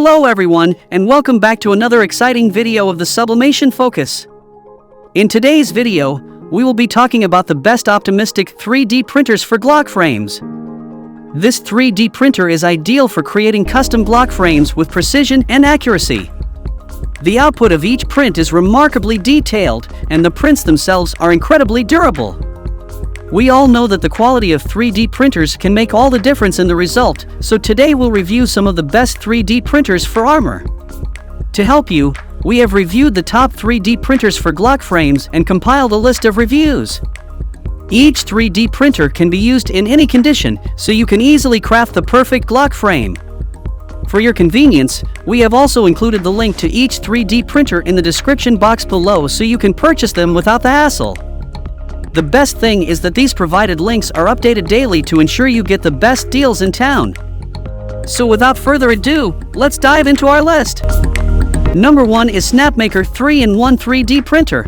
Hello everyone, and welcome back to another exciting video of the Sublimation Focus. In today's video, we will be talking about the best optimistic 3D printers for Glock frames. This 3D printer is ideal for creating custom Glock frames with precision and accuracy. The output of each print is remarkably detailed, and the prints themselves are incredibly durable. We all know that the quality of 3D printers can make all the difference in the result, so today we'll review some of the best 3D printers for armor. To help you, we have reviewed the top 3D printers for Glock frames and compiled a list of reviews. Each 3D printer can be used in any condition, so you can easily craft the perfect Glock frame. For your convenience, we have also included the link to each 3D printer in the description box below so you can purchase them without the hassle. The best thing is that these provided links are updated daily to ensure you get the best deals in town. So without further ado, let's dive into our list. Number 1 is Snapmaker 3-in-1 3D printer.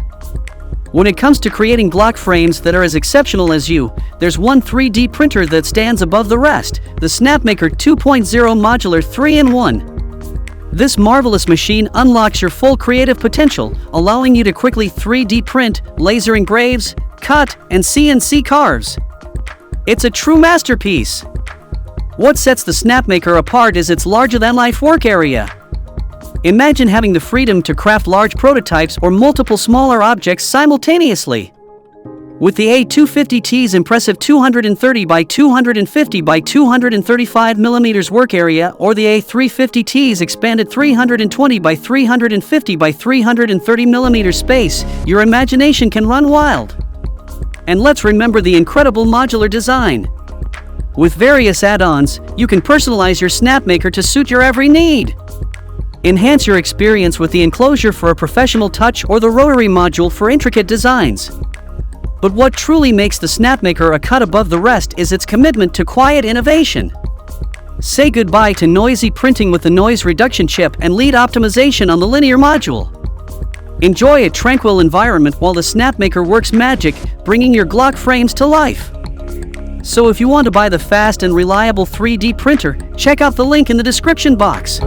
When it comes to creating Glock frames that are as exceptional as you, there's one 3D printer that stands above the rest, the Snapmaker 2.0 Modular 3-in-1. This marvelous machine unlocks your full creative potential, allowing you to quickly 3D print, laser engraves, cut, and CNC carves. It's a true masterpiece. What sets the Snapmaker apart is its larger-than-life work area. Imagine having the freedom to craft large prototypes or multiple smaller objects simultaneously. With the A250T's impressive 230 by 250 by 235 mm work area or the A250T's expanded 320 by 350 by 330 mm space, your imagination can run wild. And let's remember the incredible modular design. With various add-ons, you can personalize your Snapmaker to suit your every need. Enhance your experience with the enclosure for a professional touch or the rotary module for intricate designs. But what truly makes the Snapmaker a cut above the rest is its commitment to quiet innovation. Say goodbye to noisy printing with the noise reduction chip and lead optimization on the linear module. Enjoy a tranquil environment while the Snapmaker works magic, bringing your Glock frames to life. So if you want to buy the fast and reliable 3D printer, check out the link in the description box.